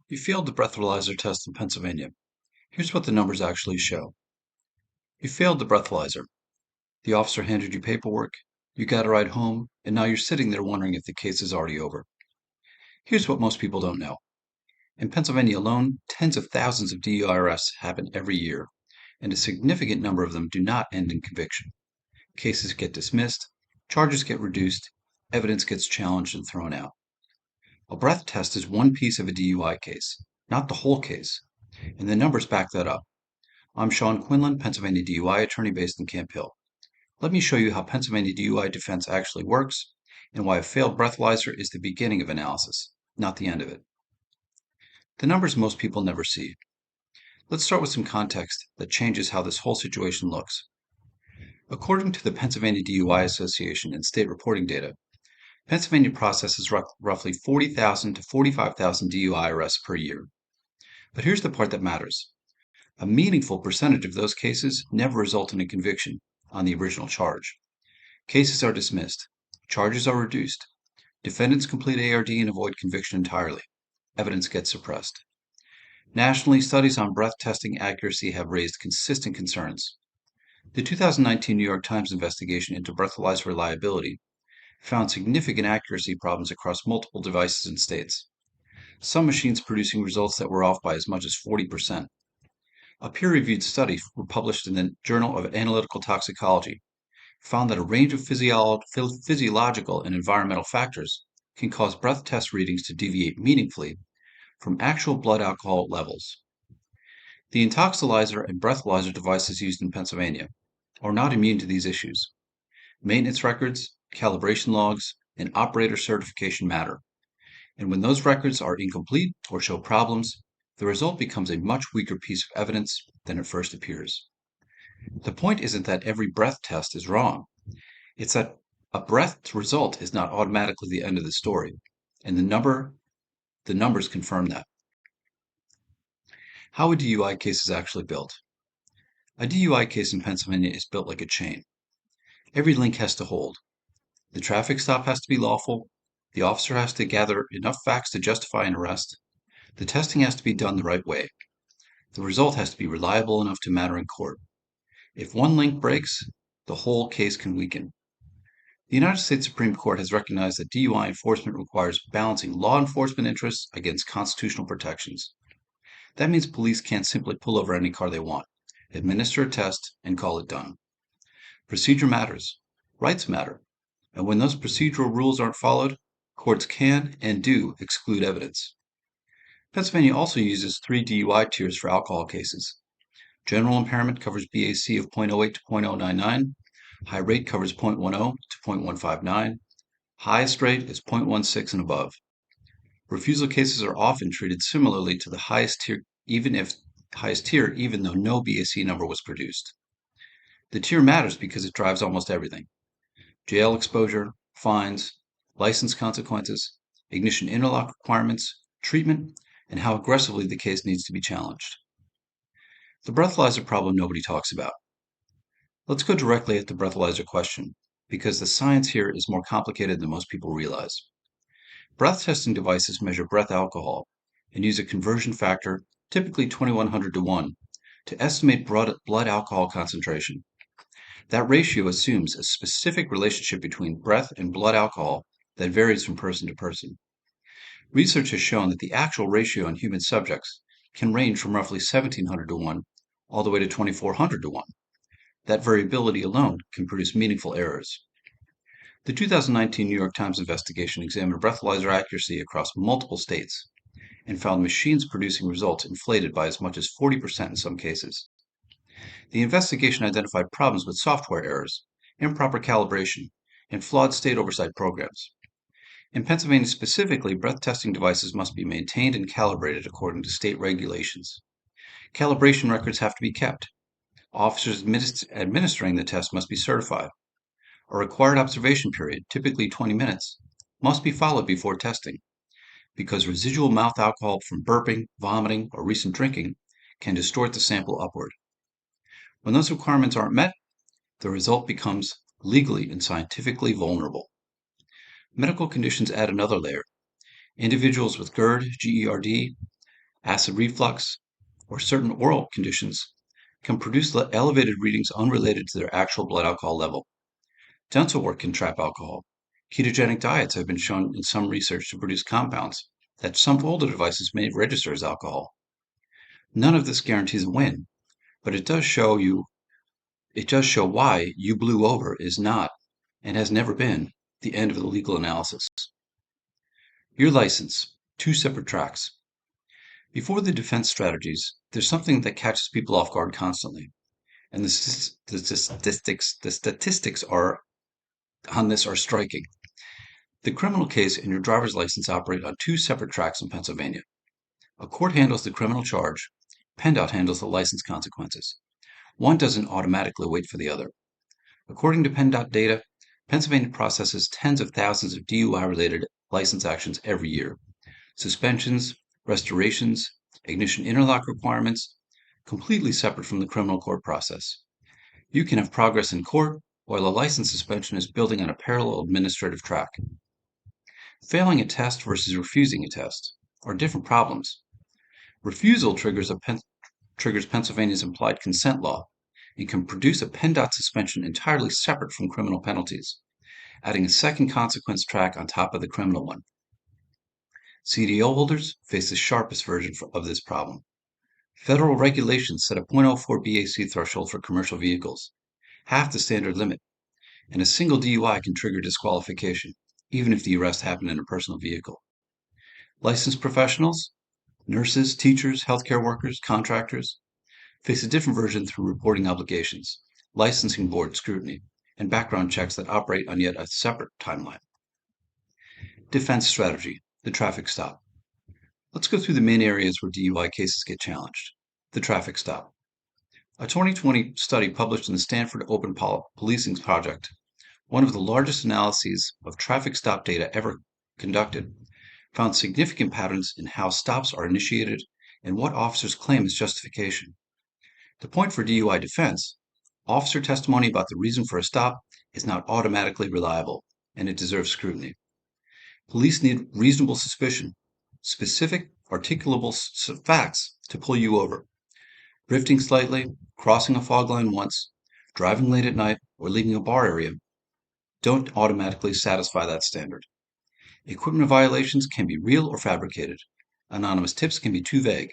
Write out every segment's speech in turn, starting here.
You failed the breathalyzer test in Pennsylvania. Here's what the numbers actually show. You failed the breathalyzer. The officer handed you paperwork, you got a ride home, and now you're sitting there wondering if the case is already over. Here's what most people don't know. In Pennsylvania alone, tens of thousands of DUI arrests happen every year, and a significant number of them do not end in conviction. Cases get dismissed, charges get reduced, evidence gets challenged and thrown out. A breath test is one piece of a DUI case, not the whole case, and the numbers back that up. I'm Sean Quinlan, Pennsylvania DUI attorney based in Camp Hill. Let me show you how Pennsylvania DUI defense actually works and why a failed breathalyzer is the beginning of analysis, not the end of it. The numbers most people never see. Let's start with some context that changes how this whole situation looks. According to the Pennsylvania DUI Association and state reporting data, Pennsylvania processes roughly 40,000 to 45,000 DUI arrests per year. But here's the part that matters. A meaningful percentage of those cases never result in a conviction on the original charge. Cases are dismissed, charges are reduced, defendants complete ARD and avoid conviction entirely. Evidence gets suppressed. Nationally, studies on breath testing accuracy have raised consistent concerns. The 2019 New York Times investigation into breathalyzer reliability found significant accuracy problems across multiple devices and states. Some machines producing results that were off by as much as 40%. A peer-reviewed study published in the Journal of Analytical Toxicology found that a range of physiological and environmental factors can cause breath test readings to deviate meaningfully from actual blood alcohol levels. The Intoxilyzer and Breathalyzer devices used in Pennsylvania are not immune to these issues. Maintenance records, calibration logs, and operator certification matter. And when those records are incomplete or show problems, the result becomes a much weaker piece of evidence than it first appears. The point isn't that every breath test is wrong. It's that a breath result is not automatically the end of the story, and the numbers confirm that. How are DUI cases actually built? A DUI case in Pennsylvania is built like a chain. Every link has to hold. The traffic stop has to be lawful, the officer has to gather enough facts to justify an arrest, the testing has to be done the right way, the result has to be reliable enough to matter in court. If one link breaks, the whole case can weaken. The United States Supreme Court has recognized that DUI enforcement requires balancing law enforcement interests against constitutional protections. That means police can't simply pull over any car they want, administer a test, and call it done. Procedure matters. Rights matter. And when those procedural rules aren't followed, courts can and do exclude evidence. Pennsylvania also uses 3 DUI tiers for alcohol cases. General impairment covers BAC of 0.08 to 0.099. High rate covers 0.10 to 0.159. Highest rate is 0.16 and above. Refusal cases are often treated similarly to the highest tier, even though no BAC number was produced. The tier matters because it drives almost everything. Jail exposure, fines, license consequences, ignition interlock requirements, treatment, and how aggressively the case needs to be challenged. The breathalyzer problem nobody talks about. Let's go directly at the breathalyzer question, because the science here is more complicated than most people realize. Breath testing devices measure breath alcohol and use a conversion factor, typically 2100 to 1, to estimate blood alcohol concentration. That ratio assumes a specific relationship between breath and blood alcohol that varies from person to person. Research has shown that the actual ratio in human subjects can range from roughly 1700 to 1 all the way to 2400 to 1. That variability alone can produce meaningful errors. The 2019 New York Times investigation examined breathalyzer accuracy across multiple states and found machines producing results inflated by as much as 40% in some cases. The investigation identified problems with software errors, improper calibration, and flawed state oversight programs. In Pennsylvania specifically, breath testing devices must be maintained and calibrated according to state regulations. Calibration records have to be kept. Officers administering the test must be certified. A required observation period, typically 20 minutes, must be followed before testing, because residual mouth alcohol from burping, vomiting, or recent drinking can distort the sample upward. When those requirements aren't met, the result becomes legally and scientifically vulnerable. Medical conditions add another layer. Individuals with GERD, GERD, acid reflux, or certain oral conditions can produce elevated readings unrelated to their actual blood alcohol level. Dental work can trap alcohol. Ketogenic diets have been shown in some research to produce compounds that some older devices may register as alcohol. None of this guarantees a win, but it does show why you blew over is not, and has never been, the end of the legal analysis. Your license, two separate tracks. Before the defense strategies, there's something that catches people off guard constantly, and the statistics on this are striking. The criminal case and your driver's license operate on two separate tracks in Pennsylvania. A court handles the criminal charge, PennDOT handles the license consequences. One doesn't automatically wait for the other. According to PennDOT data, Pennsylvania processes tens of thousands of DUI-related license actions every year. Suspensions, restorations, ignition interlock requirements, completely separate from the criminal court process. You can have progress in court while a license suspension is building on a parallel administrative track. Failing a test versus refusing a test are different problems. Refusal triggers Pennsylvania's implied consent law and can produce a PennDOT suspension entirely separate from criminal penalties, adding a second consequence track on top of the criminal one. CDL holders face the sharpest version of this problem. Federal regulations set a .04 BAC threshold for commercial vehicles, half the standard limit, and a single DUI can trigger disqualification, even if the arrest happened in a personal vehicle. Licensed professionals, nurses, teachers, healthcare workers, contractors, face a different version through reporting obligations, licensing board scrutiny, and background checks that operate on yet a separate timeline. Defense strategy, the traffic stop. Let's go through the main areas where DUI cases get challenged. The traffic stop. A 2020 study published in the Stanford Open Policing Project, one of the largest analyses of traffic stop data ever conducted, found significant patterns in how stops are initiated and what officers claim as justification. The point for DUI defense, officer testimony about the reason for a stop is not automatically reliable, and it deserves scrutiny. Police need reasonable suspicion, specific, articulable facts to pull you over. Drifting slightly, crossing a fog line once, driving late at night, or leaving a bar area don't automatically satisfy that standard. Equipment violations can be real or fabricated. Anonymous tips can be too vague.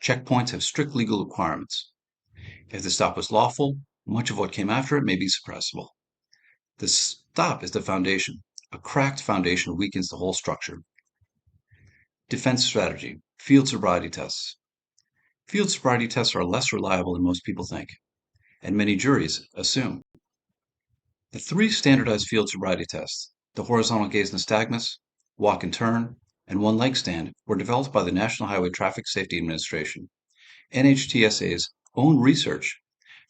Checkpoints have strict legal requirements. If the stop was lawful, much of what came after it may be suppressible. The stop is the foundation. A cracked foundation weakens the whole structure. Defense strategy, field sobriety tests. Field sobriety tests are less reliable than most people think, and many juries assume. The three standardized field sobriety tests, the horizontal gaze nystagmus, walk and turn, and one leg stand, were developed by the National Highway Traffic Safety Administration. NHTSA's own research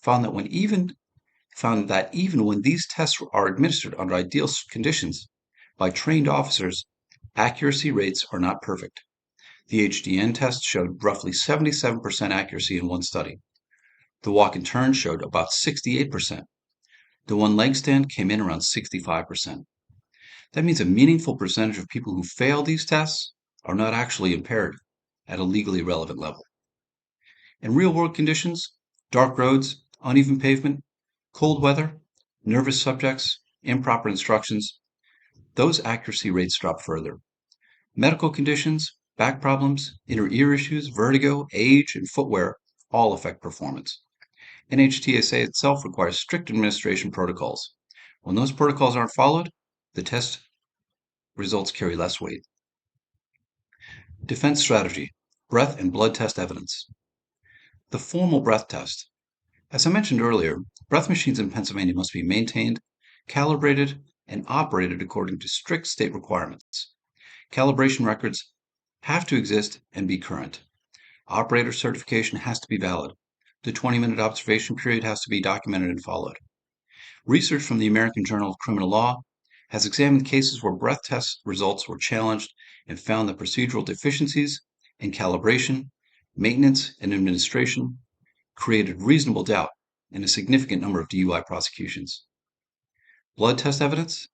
found that even when these tests are administered under ideal conditions by trained officers, accuracy rates are not perfect. The HDN test showed roughly 77% accuracy in one study. The walk and turn showed about 68%. The one leg stand came in around 65%. That means a meaningful percentage of people who fail these tests are not actually impaired at a legally relevant level. In real-world conditions, dark roads, uneven pavement, cold weather, nervous subjects, improper instructions, those accuracy rates drop further. Medical conditions, back problems, inner ear issues, vertigo, age, and footwear all affect performance. NHTSA itself requires strict administration protocols. When those protocols aren't followed, the test results carry less weight. Defense strategy, breath and blood test evidence. The formal breath test. As I mentioned earlier, breath machines in Pennsylvania must be maintained, calibrated, and operated according to strict state requirements. Calibration records have to exist and be current. Operator certification has to be valid. The 20-minute observation period has to be documented and followed. Research from the American Journal of Criminal Law has examined cases where breath test results were challenged and found that procedural deficiencies in calibration, maintenance, and administration created reasonable doubt in a significant number of DUI prosecutions. Blood test evidence?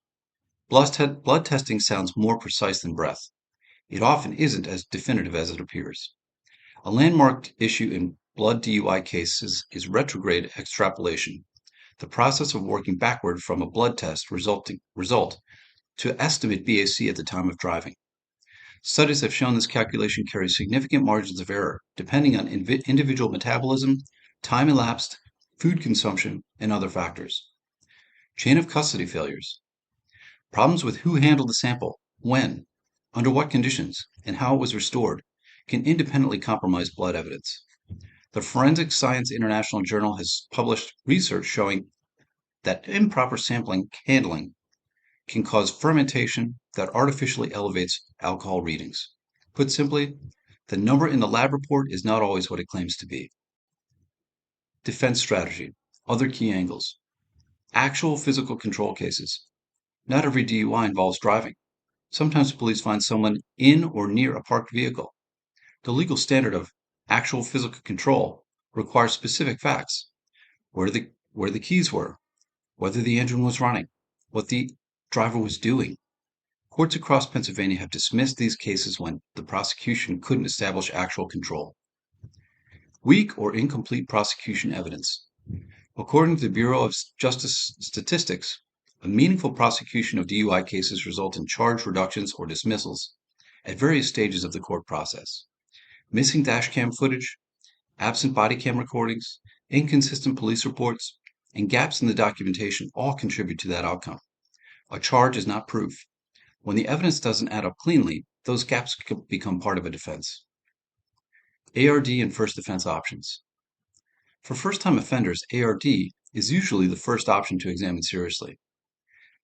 Blood testing sounds more precise than breath. It often isn't as definitive as it appears. A landmark issue in blood DUI cases is retrograde extrapolation, the process of working backward from a blood test result to estimate BAC at the time of driving. Studies have shown this calculation carries significant margins of error, depending on individual metabolism, time elapsed, food consumption, and other factors. Chain of custody failures. Problems with who handled the sample, when, under what conditions, and how it was restored can independently compromise blood evidence. The Forensic Science International Journal has published research showing that improper sampling handling can cause fermentation that artificially elevates alcohol readings. Put simply, the number in the lab report is not always what it claims to be. Defense strategy. Other key angles. Actual physical control cases. Not every DUI involves driving. Sometimes police find someone in or near a parked vehicle. The legal standard of actual physical control requires specific facts. Where the keys were, whether the engine was running, what the driver was doing. Courts across Pennsylvania have dismissed these cases when the prosecution couldn't establish actual control. Weak or incomplete prosecution evidence. According to the Bureau of Justice Statistics, a meaningful prosecution of DUI cases result in charge reductions or dismissals at various stages of the court process. Missing dashcam footage, absent body cam recordings, inconsistent police reports, and gaps in the documentation all contribute to that outcome. A charge is not proof. When the evidence doesn't add up cleanly, those gaps become part of a defense. ARD and first defense options. For first-time offenders, ARD is usually the first option to examine seriously.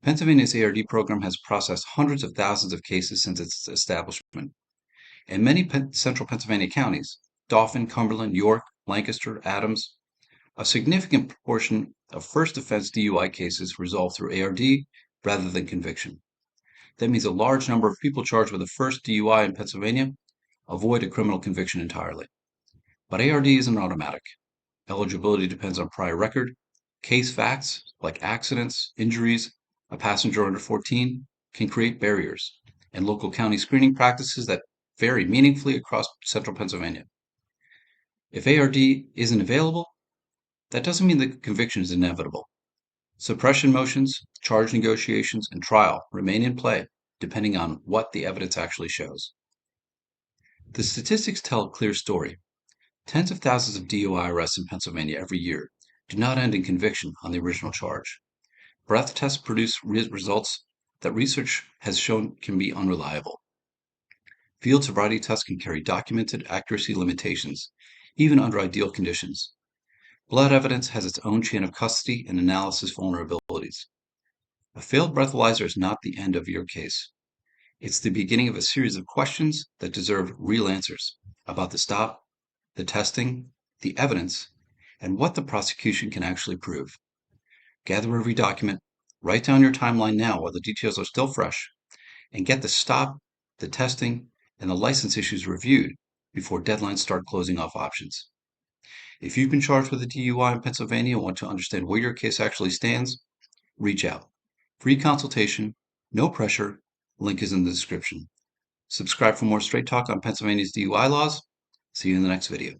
Pennsylvania's ARD program has processed hundreds of thousands of cases since its establishment. In many central Pennsylvania counties, Dauphin, Cumberland, York, Lancaster, Adams, a significant proportion of first offense DUI cases resolve through ARD rather than conviction. That means a large number of people charged with a first DUI in Pennsylvania avoid a criminal conviction entirely. But ARD isn't automatic. Eligibility depends on prior record, case facts like accidents, injuries, a passenger under 14 can create barriers, and local county screening practices that vary meaningfully across central Pennsylvania. If ARD isn't available, that doesn't mean the conviction is inevitable. Suppression motions, charge negotiations, and trial remain in play depending on what the evidence actually shows. The statistics tell a clear story. Tens of thousands of DUI arrests in Pennsylvania every year do not end in conviction on the original charge. Breath tests produce results that research has shown can be unreliable. Field sobriety tests can carry documented accuracy limitations, even under ideal conditions. Blood evidence has its own chain of custody and analysis vulnerabilities. A failed breathalyzer is not the end of your case. It's the beginning of a series of questions that deserve real answers about the stop, the testing, the evidence, and what the prosecution can actually prove. Gather every document, write down your timeline now while the details are still fresh, and get the stop, the testing, and the license issues reviewed before deadlines start closing off options. If you've been charged with a DUI in Pennsylvania and want to understand where your case actually stands, reach out. Free consultation, no pressure, link is in the description. Subscribe for more straight talk on Pennsylvania's DUI laws. See you in the next video.